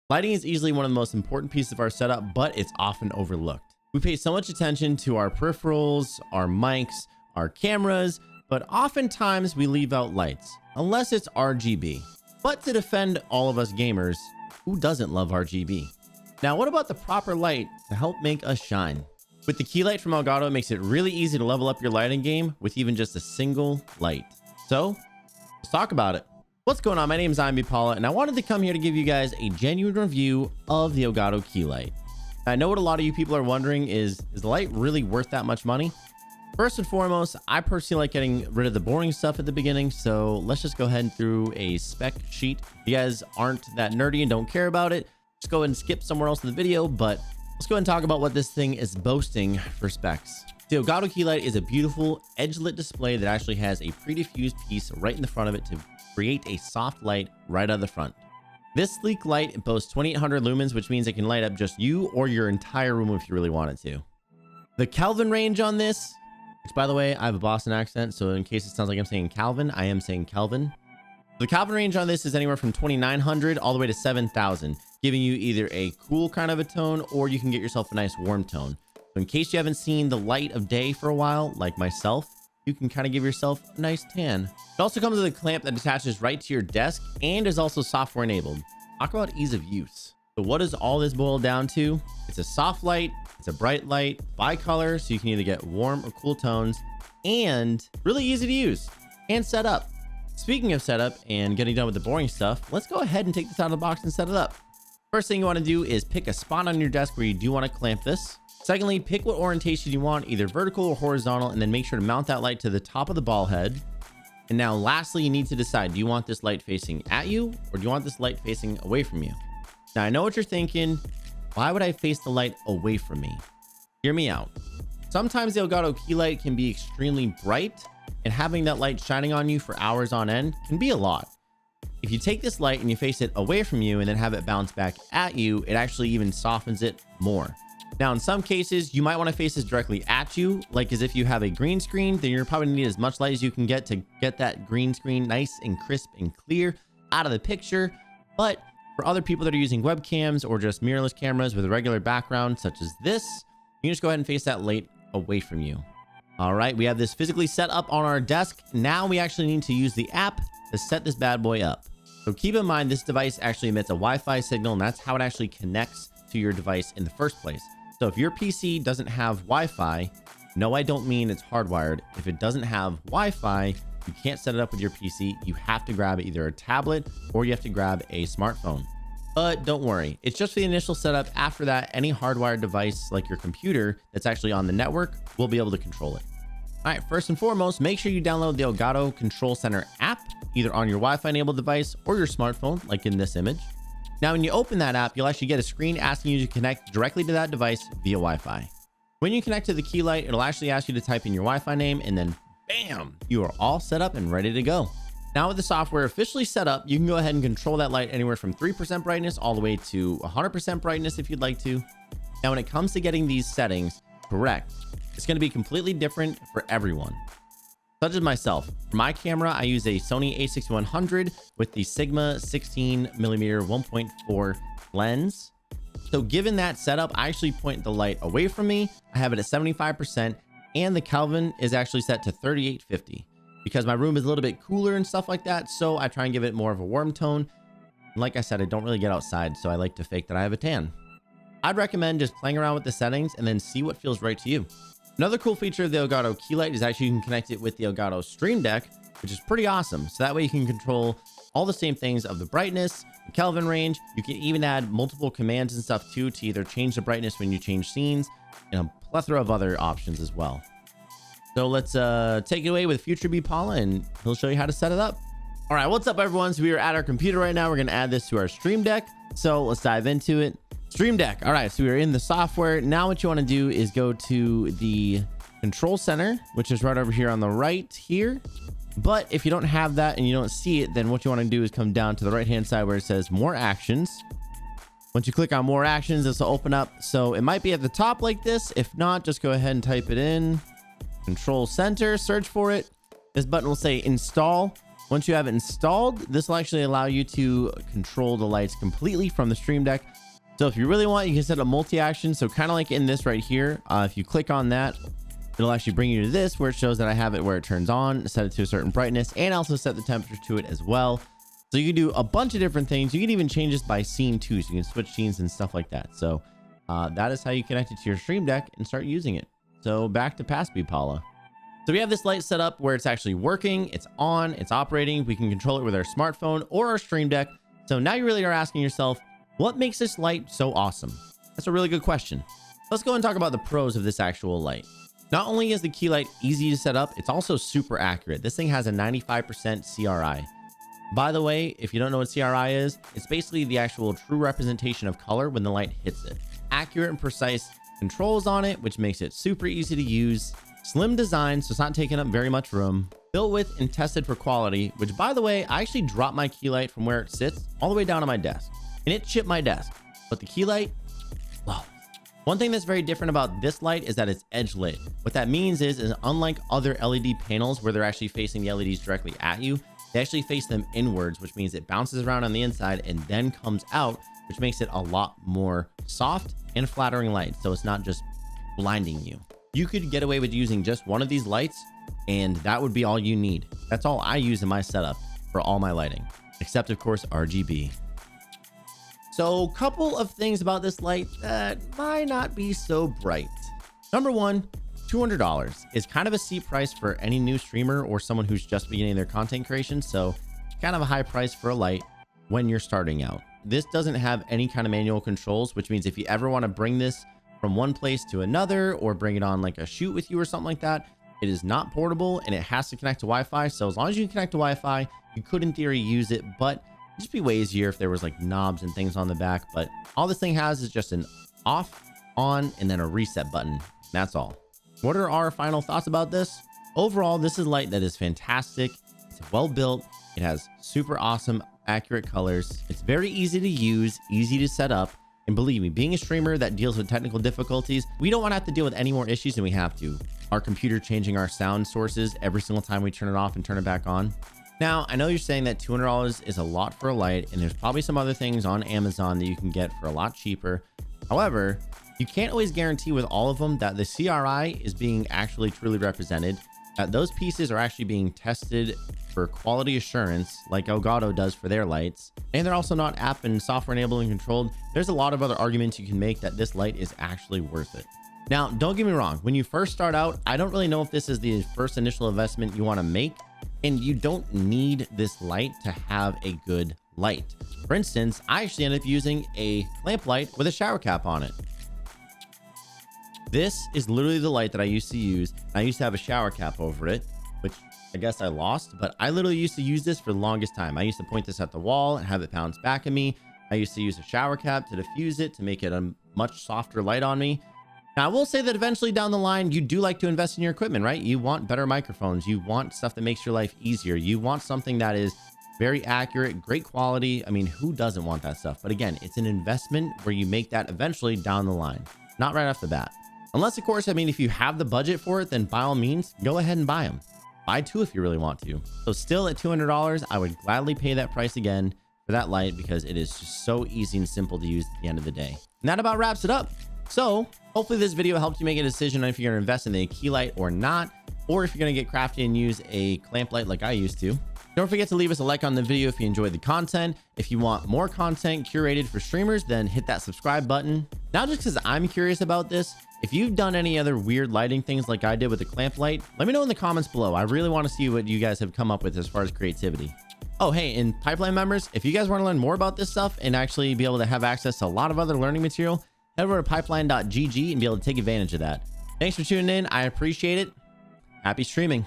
Lighting is easily one of the most important pieces of our setup, but it's often overlooked. We pay so much attention to our peripherals, our mics, our cameras, but oftentimes we leave out lights, unless it's RGB. But to defend all of us gamers, who doesn't love RGB? Now, what about the proper light to help make us shine? With the Key Light from Elgato, it makes it really easy to level up your lighting game with even just a single light. So, let's talk about it. What's going on? My name is Paula, and I wanted to come here to give you guys a genuine review of the Elgato Key Light. I know what a lot of you people are wondering is the light really worth that much money? First and foremost, I personally like getting rid of the boring stuff at the beginning, so let's just go ahead and through a spec sheet. If you guys aren't that nerdy and don't care about it, just go ahead and skip somewhere else in the video, but let's go ahead and talk about what this thing is boasting for specs. The Elgato Key Light is a beautiful edge-lit display that actually has a pre-diffused piece right in the front of it to create a soft light right out of the front. This sleek light boasts 2800 lumens, which means it can light up just you or your entire room if you really wanted to. The Kelvin range on this, which by the way, I have a Boston accent, so in case it sounds like I'm saying Calvin, I am saying Kelvin. The Kelvin range on this is anywhere from 2900 all the way to 7000, giving you either a cool kind of a tone or you can get yourself a nice warm tone. So in case you haven't seen the light of day for a while, like myself, you can kind of give yourself a nice tan. It also comes with a clamp that attaches right to your desk and is also software enabled. Talk about ease of use. So what does all this boil down to? It's a soft light, it's a bright light, bi-color, so you can either get warm or cool tones, and really easy to use and set up. Speaking of setup and getting done with the boring stuff, let's go ahead and take this out of the box and set it up. First thing you want to do is pick a spot on your desk where you do want to clamp this. Secondly, pick what orientation you want, either vertical or horizontal, and then make sure to mount that light to the top of the ball head. And now lastly, you need to decide, do you want this light facing at you or do you want this light facing away from you? Now I know what you're thinking. Why would I face the light away from me? Hear me out. Sometimes the Elgato Key Light can be extremely bright, and having that light shining on you for hours on end can be a lot. If you take this light and you face it away from you and then have it bounce back at you, it actually even softens it more. Now, in some cases, you might want to face this directly at you, like as if you have a green screen, then you're probably gonna need as much light as you can get to get that green screen nice and crisp and clear out of the picture. But for other people that are using webcams or just mirrorless cameras with a regular background, such as this, you can just go ahead and face that light away from you. All right, we have this physically set up on our desk. Now we actually need to use the app to set this bad boy up. So keep in mind, this device actually emits a Wi-Fi signal, and that's how it actually connects to your device in the first place. So if your PC doesn't have Wi-Fi, no, I don't mean it's hardwired. If it doesn't have Wi-Fi, you can't set it up with your PC. You have to grab either a tablet or you have to grab a smartphone. But don't worry, it's just for the initial setup. After that, any hardwired device like your computer that's actually on the network will be able to control it. All right, first and foremost, make sure you download the Elgato Control Center app, either on your Wi-Fi enabled device or your smartphone, like in this image. Now, when you open that app, you'll actually get a screen asking you to connect directly to that device via Wi-Fi. When you connect to the Key Light, it'll actually ask you to type in your Wi-Fi name, and then bam, you are all set up and ready to go. Now with the software officially set up, you can go ahead and control that light anywhere from 3% brightness all the way to 100% brightness if you'd like to. Now, when it comes to getting these settings correct, it's going to be completely different for everyone. Such as myself, for my camera, I use a Sony a6100 with the Sigma 16mm 1.4 lens. So given that setup, I actually point the light away from me. I have it at 75%, and the Kelvin is actually set to 3850 because my room is a little bit cooler and stuff like that. So I try and give it more of a warm tone. And like I said, I don't really get outside, so I like to fake that I have a tan. I'd recommend just playing around with the settings and then see what feels right to you. Another cool feature of the Elgato Key Light is actually you can connect it with the Elgato Stream Deck, which is pretty awesome. So that way you can control all the same things of the brightness, the Kelvin range. You can even add multiple commands and stuff too to either change the brightness when you change scenes, and a plethora of other options as well. So let's take it away with Future B Paula, and he'll show you how to set it up. All right, what's up everyone? So we are at our computer right now. We're going to add this to our Stream Deck. So let's dive into it. Stream Deck. All right, so we are in the software. Now what you want to do is go to the control center, which is right over here on the right here. But if you don't have that and you don't see it, then what you want to do is come down to the right hand side where it says more actions. Once you click on more actions, this will open up. So it might be at the top like this. If not, just go ahead and type it in. Control center, search for it. This button will say install. Once you have it installed, this will actually allow you to control the lights completely from the Stream Deck. So if you really want, you can set up multi-action. So kind of like in this right here, if you click on that, it'll actually bring you to this where it shows that I have it where it turns on, set it to a certain brightness, and also set the temperature to it as well. So you can do a bunch of different things. You can even change this by scene too. So you can switch scenes and stuff like that. So that is how you connect it to your Stream Deck and start using it. So back to Passby Paula. So we have this light set up where it's actually working. It's on, it's operating. We can control it with our smartphone or our Stream Deck. So now you really are asking yourself, what makes this light so awesome? That's a really good question. Let's go and talk about the pros of this actual light. Not only is the Key Light easy to set up, it's also super accurate. This thing has a 95% CRI. By the way, if you don't know what CRI is, it's basically the actual true representation of color when the light hits it. Accurate and precise controls on it, which makes it super easy to use. Slim design, so it's not taking up very much room. Built with and tested for quality, which by the way, I actually dropped my Key Light from where it sits all the way down on my desk. And it chipped my desk. But the Key Light, wow. One thing that's very different about this light is that it's edge lit. What that means is unlike other LED panels where they're actually facing the LEDs directly at you, they actually face them inwards, which means it bounces around on the inside and then comes out, which makes it a lot more soft and flattering light. So it's not just blinding you. You could get away with using just one of these lights and that would be all you need. That's all I use in my setup for all my lighting, except of course RGB. So a couple of things about this light that might not be so bright. Number one, $200 is kind of a steep price for any new streamer or someone who's just beginning their content creation. So kind of a high price for a light when you're starting out. This doesn't have any kind of manual controls, which means if you ever want to bring this from one place to another or bring it on like a shoot with you or something like that, it is not portable and it has to connect to Wi-Fi. So as long as you can connect to Wi-Fi, you could in theory use it, but it'd just be way easier if there was like knobs and things on the back. But all this thing has is just an off, on, and then a reset button. That's all. What are our final thoughts about this? Overall, this is a light that is fantastic. It's well built. It has super awesome, accurate colors. It's very easy to use, easy to set up. And believe me, being a streamer that deals with technical difficulties, we don't want to have to deal with any more issues than we have to. Our computer changing our sound sources every single time we turn it off and turn it back on. Now, I know you're saying that $200 is a lot for a light, and there's probably some other things on Amazon that you can get for a lot cheaper. However, you can't always guarantee with all of them that the CRI is being actually truly represented, that those pieces are actually being tested for quality assurance like Elgato does for their lights, and they're also not app and software enabled and controlled. There's a lot of other arguments you can make that this light is actually worth it. Now, don't get me wrong. When you first start out, I don't really know if this is the first initial investment you want to make, and you don't need this light to have a good light. For instance, I actually ended up using a lamp light with a shower cap on it. This is literally the light that I used to use. I used to have a shower cap over it, which I guess I lost, but I literally used to use this for the longest time. I used to point this at the wall and have it bounce back at me. I used to use a shower cap to diffuse it to make it a much softer light on me. Now, I will say that eventually down the line, you do like to invest in your equipment, right? You want better microphones. You want stuff that makes your life easier. You want something that is very accurate, great quality. I mean, who doesn't want that stuff? But again, it's an investment where you make that eventually down the line, not right off the bat. Unless, of course, I mean, if you have the budget for it, then by all means, go ahead and buy them. Buy two if you really want to. So still at $200, I would gladly pay that price again for that light because it is just so easy and simple to use at the end of the day. And that about wraps it up. So hopefully this video helped you make a decision on if you're going to invest in a key light or not, or if you're going to get crafty and use a clamp light like I used to. Don't forget to leave us a like on the video if you enjoyed the content. If you want more content curated for streamers, then hit that subscribe button. Now, just because I'm curious about this, if you've done any other weird lighting things like I did with the clamp light, let me know in the comments below. I really want to see what you guys have come up with as far as creativity. Oh, hey, and Pipeline members, if you guys want to learn more about this stuff and actually be able to have access to a lot of other learning material, head over to pipeline.gg and be able to take advantage of that. Thanks for tuning in. I appreciate it. Happy streaming.